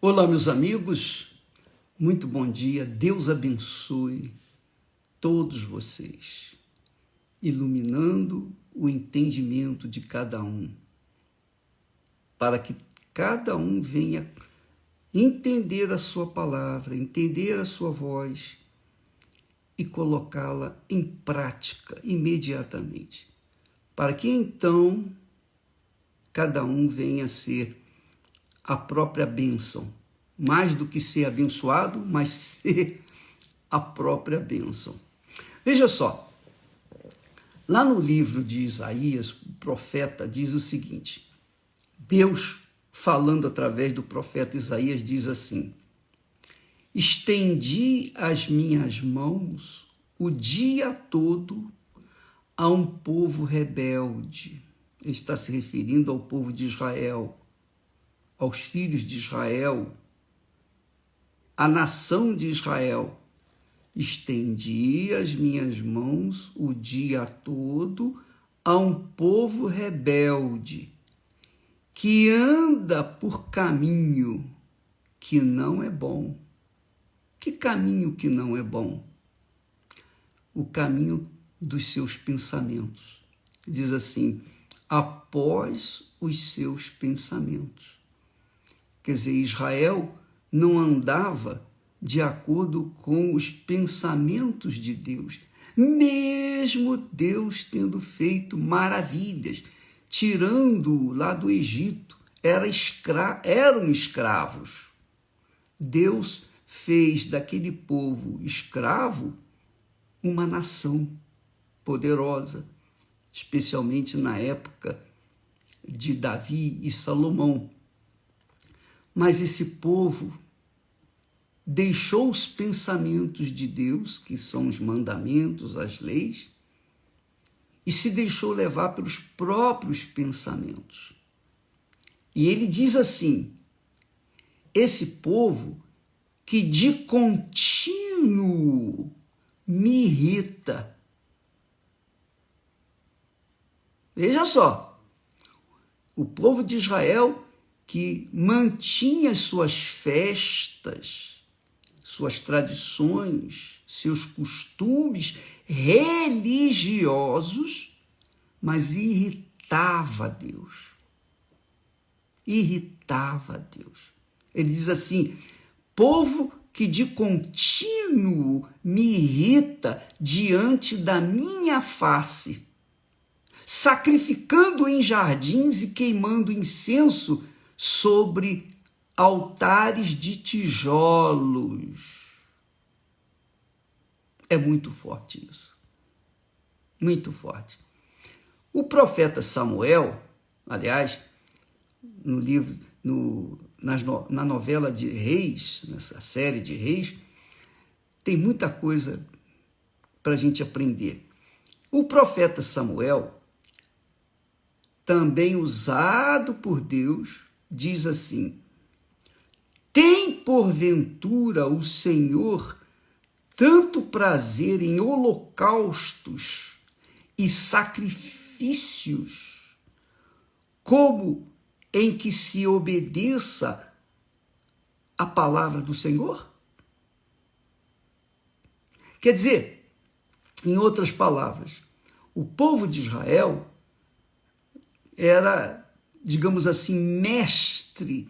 Olá, meus amigos, muito bom dia, Deus abençoe todos vocês, iluminando o entendimento de cada um, para que cada um venha entender a sua palavra, entender a sua voz e colocá-la em prática imediatamente, para que então cada um venha a ser a própria bênção, mais do que ser abençoado, mas ser a própria bênção. Veja só, lá no livro de Isaías, o profeta diz o seguinte, Deus, falando através do profeta Isaías, diz assim, estendi as minhas mãos o dia todo a um povo rebelde. Ele está se referindo ao povo de Israel, aos filhos de Israel, à nação de Israel. Estendi as minhas mãos o dia todo a um povo rebelde, que anda por caminho que não é bom. Que caminho que não é bom? O caminho dos seus pensamentos. Diz assim, após os seus pensamentos. Quer dizer, Israel não andava de acordo com os pensamentos de Deus, mesmo Deus tendo feito maravilhas, tirando-o lá do Egito, eram escravos. Deus fez daquele povo escravo uma nação poderosa, especialmente na época de Davi e Salomão. Mas esse povo deixou os pensamentos de Deus, que são os mandamentos, as leis, e se deixou levar pelos próprios pensamentos. E ele diz assim, esse povo que de contínuo me irrita. Veja só, o povo de Israel que mantinha suas festas, suas tradições, seus costumes religiosos, mas irritava Deus. Irritava Deus. Ele diz assim, povo que de contínuo me irrita diante da minha face, sacrificando em jardins e queimando incenso sobre altares de tijolos. É muito forte isso. Muito forte. O profeta Samuel, aliás, no livro, na novela de Reis, nessa série de Reis, tem muita coisa para a gente aprender. O profeta Samuel, também usado por Deus, diz assim, tem porventura o Senhor tanto prazer em holocaustos e sacrifícios, como em que se obedeça a palavra do Senhor? Quer dizer, em outras palavras, o povo de Israel era, digamos assim, mestre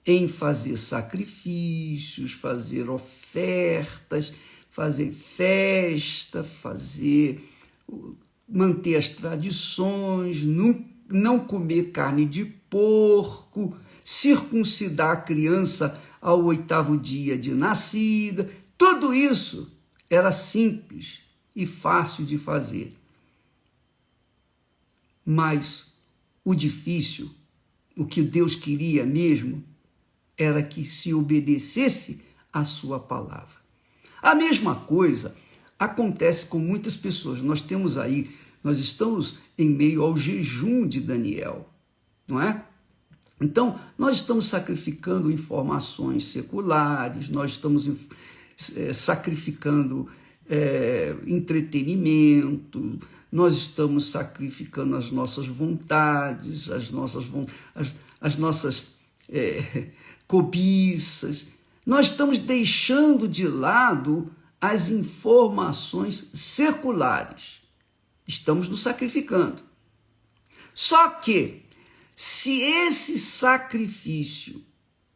em fazer sacrifícios, fazer ofertas, fazer festa, manter as tradições, não comer carne de porco, circuncidar a criança ao 8º dia de nascida. Tudo isso era simples e fácil de fazer. Mas o difícil, o que Deus queria mesmo, era que se obedecesse à sua palavra. A mesma coisa acontece com muitas pessoas. Nós estamos em meio ao jejum de Daniel, não é? Então, nós estamos sacrificando informações seculares, nós estamos sacrificando entretenimento, nós estamos sacrificando as nossas vontades, cobiças. Nós estamos deixando de lado as informações seculares. Estamos nos sacrificando. Só que, se esse sacrifício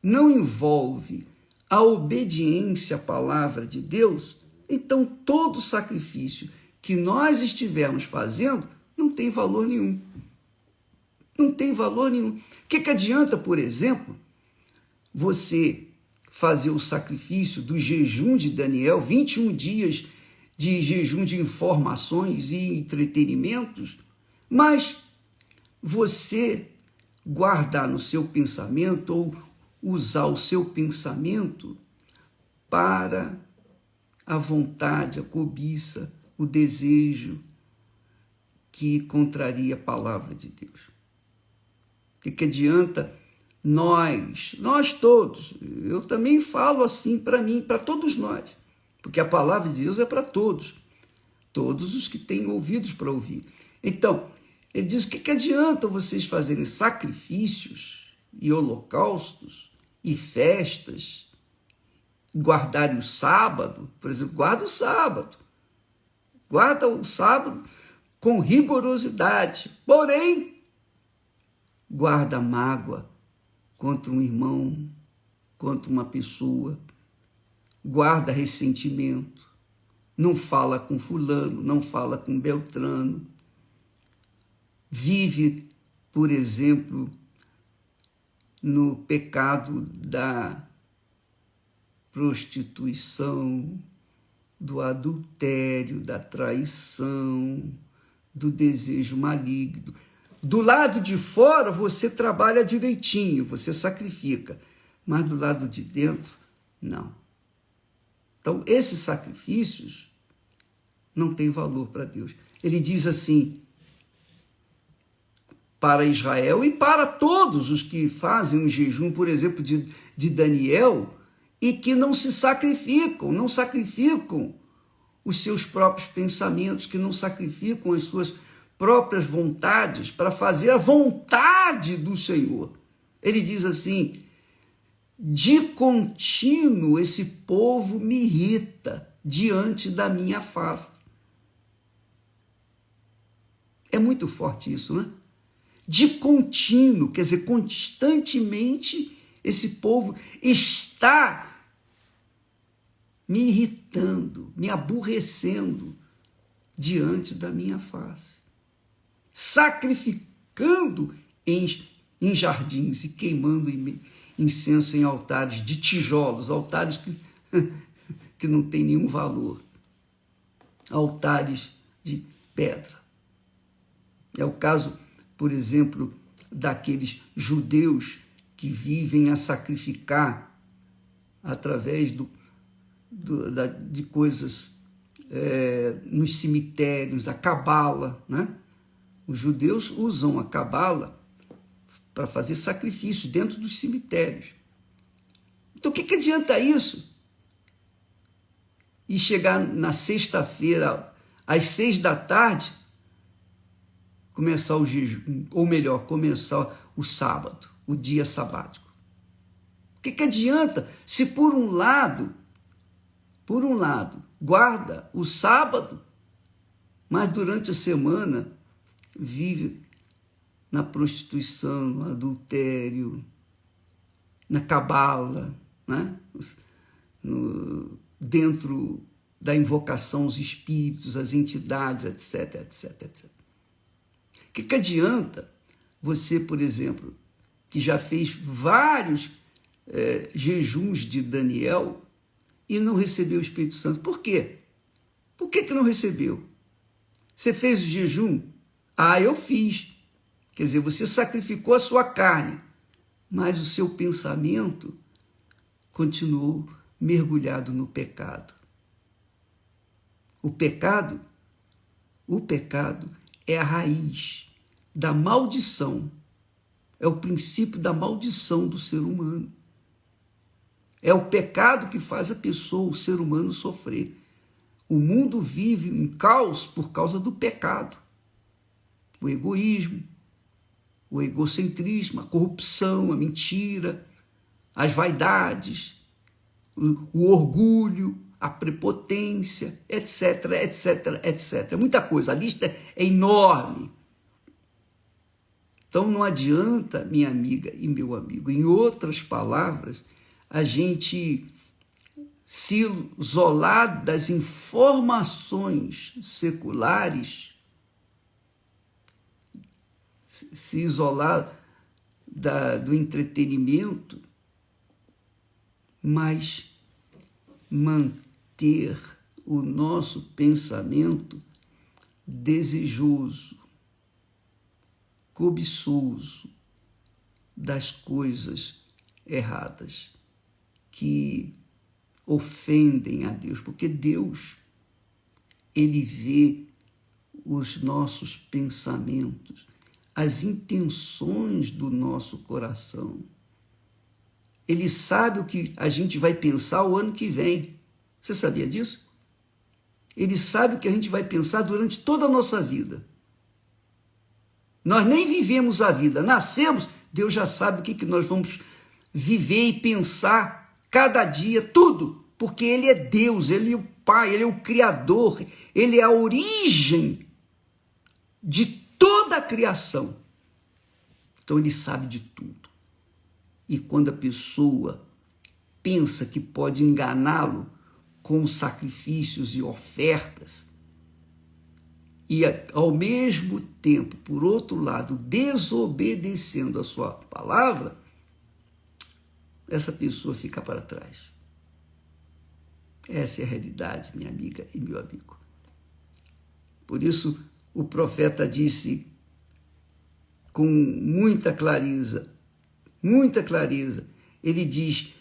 não envolve a obediência à palavra de Deus, então todo sacrifício que nós estivermos fazendo não tem valor nenhum. Não tem valor nenhum. O que adianta, por exemplo, você fazer o sacrifício do jejum de Daniel, 21 dias de jejum de informações e entretenimentos, mas você guardar no seu pensamento ou usar o seu pensamento para a vontade, a cobiça, o desejo que contraria a palavra de Deus. O que adianta nós todos, eu também falo assim para mim, para todos nós, porque a palavra de Deus é para todos os que têm ouvidos para ouvir. Então, ele diz, o que adianta vocês fazerem sacrifícios e holocaustos e festas, guardarem o sábado, por exemplo, guarda o sábado com rigorosidade, porém, guarda a mágoa contra um irmão, contra uma pessoa, guarda ressentimento, não fala com fulano, não fala com beltrano, vive, por exemplo, no pecado da prostituição, do adultério, da traição, do desejo maligno. Do lado de fora você trabalha direitinho, você sacrifica, mas do lado de dentro, não. Então, esses sacrifícios não têm valor para Deus. Ele diz assim, para Israel e para todos os que fazem um jejum, por exemplo, de Daniel, e que não se sacrificam, não sacrificam os seus próprios pensamentos, que não sacrificam as suas próprias vontades para fazer a vontade do Senhor. Ele diz assim, de contínuo esse povo me irrita diante da minha face. É muito forte isso, né? De contínuo, quer dizer, constantemente esse povo está me irritando, me aborrecendo diante da minha face, sacrificando em jardins e queimando incenso em altares de tijolos, altares que não têm nenhum valor, altares de pedra. É o caso, por exemplo, daqueles judeus que vivem a sacrificar através de coisas nos cemitérios, a cabala, né? Os judeus usam a cabala para fazer sacrifício dentro dos cemitérios. Então, o que adianta isso? E chegar na sexta-feira, às 6 da tarde, começar o jejum, ou melhor, começar o sábado, o dia sabático. O que adianta se por um lado, guarda o sábado, mas durante a semana vive na prostituição, no adultério, na cabala, né? Dentro da invocação aos espíritos, às entidades, etc, etc, etc. O que adianta você, por exemplo, que já fez vários jejuns de Daniel e não recebeu o Espírito Santo? Por quê? Por que não recebeu? Você fez o jejum? Ah, eu fiz. Quer dizer, você sacrificou a sua carne, mas o seu pensamento continuou mergulhado no pecado. O pecado é a raiz da maldição, é o princípio da maldição do ser humano. É o pecado que faz a pessoa, o ser humano, sofrer. O mundo vive um caos por causa do pecado. O egoísmo, o egocentrismo, a corrupção, a mentira, as vaidades, o orgulho, a prepotência, etc, etc, etc. Muita coisa, a lista é enorme. Então não adianta, minha amiga e meu amigo, em outras palavras, a gente se isolar das informações seculares, se isolar do entretenimento, mas manter o nosso pensamento desejoso, cobiçoso das coisas erradas que ofendem a Deus, porque Deus, ele vê os nossos pensamentos, as intenções do nosso coração. Ele sabe o que a gente vai pensar o ano que vem. Você sabia disso? Ele sabe o que a gente vai pensar durante toda a nossa vida. Nós nem vivemos a vida, nascemos, Deus já sabe o que nós vamos viver e pensar cada dia, tudo, porque Ele é Deus, Ele é o Pai, Ele é o Criador, Ele é a origem de toda a criação. Então Ele sabe de tudo. E quando a pessoa pensa que pode enganá-lo com sacrifícios e ofertas, e ao mesmo tempo, por outro lado, desobedecendo a sua palavra, essa pessoa fica para trás. Essa é a realidade, minha amiga e meu amigo. Por isso, o profeta disse com muita clareza, ele diz: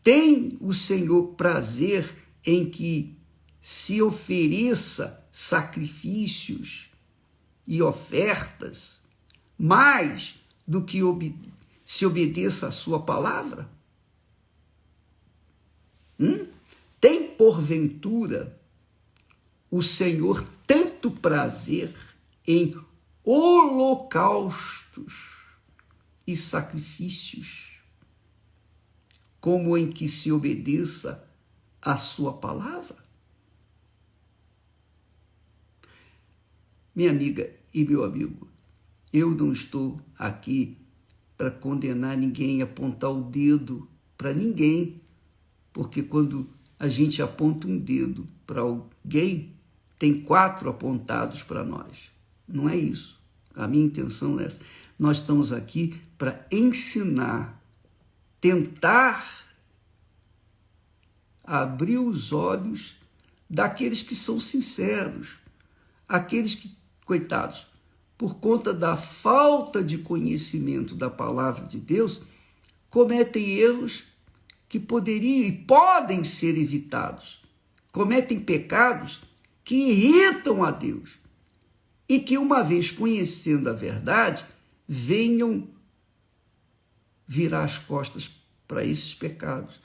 tem o Senhor prazer em que se ofereça sacrifícios e ofertas mais do que se obedeça a sua palavra? Tem porventura o Senhor tanto prazer em holocaustos e sacrifícios como em que se obedeça a sua palavra? Minha amiga e meu amigo, eu não estou aqui para condenar ninguém, apontar o dedo para ninguém, porque quando a gente aponta um dedo para alguém, tem 4 apontados para nós. Não é isso. A minha intenção é essa. Nós estamos aqui para ensinar, tentar abrir os olhos daqueles que são sinceros, aqueles que, coitados, por conta da falta de conhecimento da palavra de Deus, cometem erros que poderiam e podem ser evitados, cometem pecados que irritam a Deus e que, uma vez conhecendo a verdade, venham virar as costas para esses pecados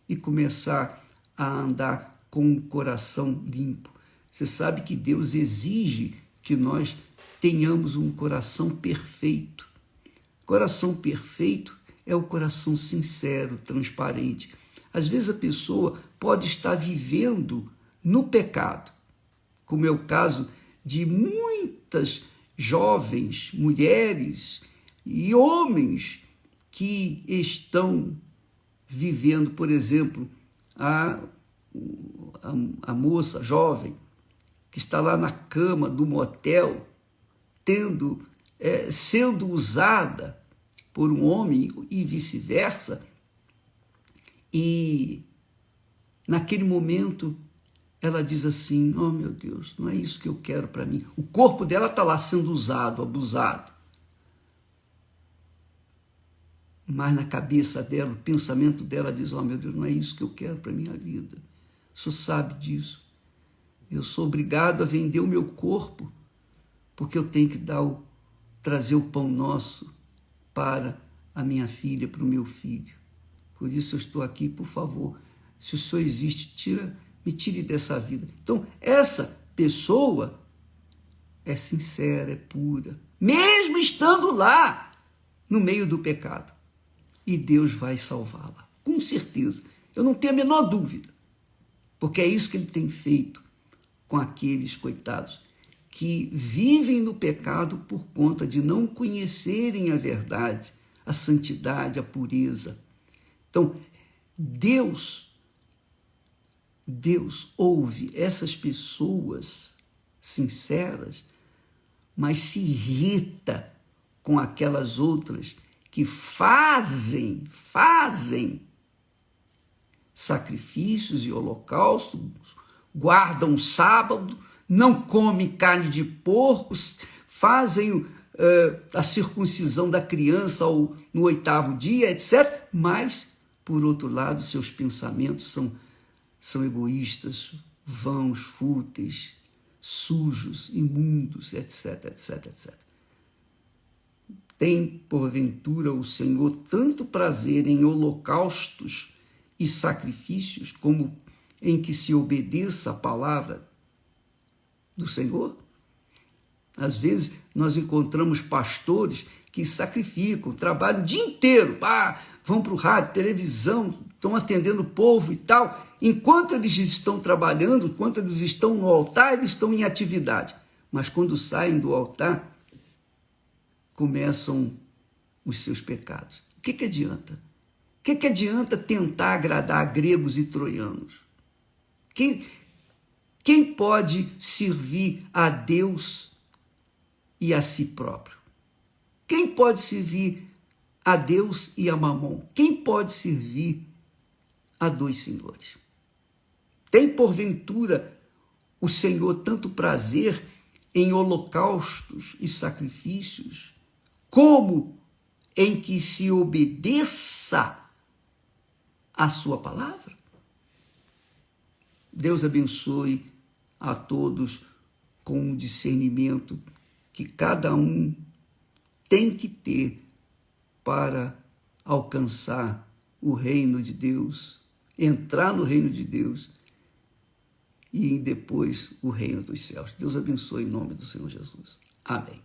e começar a andar com o coração limpo. Você sabe que Deus exige que nós tenhamos um coração perfeito. Coração perfeito é o coração sincero, transparente. Às vezes a pessoa pode estar vivendo no pecado, como é o caso de muitas jovens, mulheres e homens que estão vivendo, por exemplo, a moça jovem que está lá na cama do motel, sendo usada por um homem e vice-versa, e naquele momento ela diz assim: oh meu Deus, não é isso que eu quero para mim. O corpo dela está lá sendo usado, abusado, mas na cabeça dela, o pensamento dela diz: oh meu Deus, não é isso que eu quero para minha vida. O senhor sabe disso. Eu sou obrigado a vender o meu corpo, porque eu tenho que trazer o pão nosso para a minha filha, para o meu filho. Por isso eu estou aqui, por favor, se o Senhor existe, me tire dessa vida. Então, essa pessoa é sincera, é pura, mesmo estando lá, no meio do pecado. E Deus vai salvá-la. com certeza. Eu não tenho a menor dúvida, porque é isso que ele tem feito com aqueles coitados que vivem no pecado por conta de não conhecerem a verdade, a santidade, a pureza. Então, Deus ouve essas pessoas sinceras, mas se irrita com aquelas outras que fazem sacrifícios e holocaustos, guardam o sábado, não comem carne de porco, fazem a circuncisão da criança no 8º dia, etc. Mas, por outro lado, seus pensamentos são egoístas, vãos, fúteis, sujos, imundos, etc, etc, etc. Tem, porventura, o Senhor tanto prazer em holocaustos e sacrifícios como em que se obedeça a palavra do Senhor? Às vezes nós encontramos pastores que sacrificam, trabalham o dia inteiro, vão para o rádio, televisão, estão atendendo o povo e tal. Enquanto eles estão trabalhando, enquanto eles estão no altar, eles estão em atividade. Mas quando saem do altar, começam os seus pecados. O que adianta? O que adianta tentar agradar gregos e troianos? Quem pode servir a Deus e a si próprio? Quem pode servir a Deus e a Mamon? Quem pode servir a dois senhores? Tem, porventura, o Senhor tanto prazer em holocaustos e sacrifícios, como em que se obedeça a sua palavra? Deus abençoe a todos com o discernimento que cada um tem que ter para alcançar o reino de Deus, entrar no reino de Deus e depois o reino dos céus. Deus abençoe em nome do Senhor Jesus. Amém.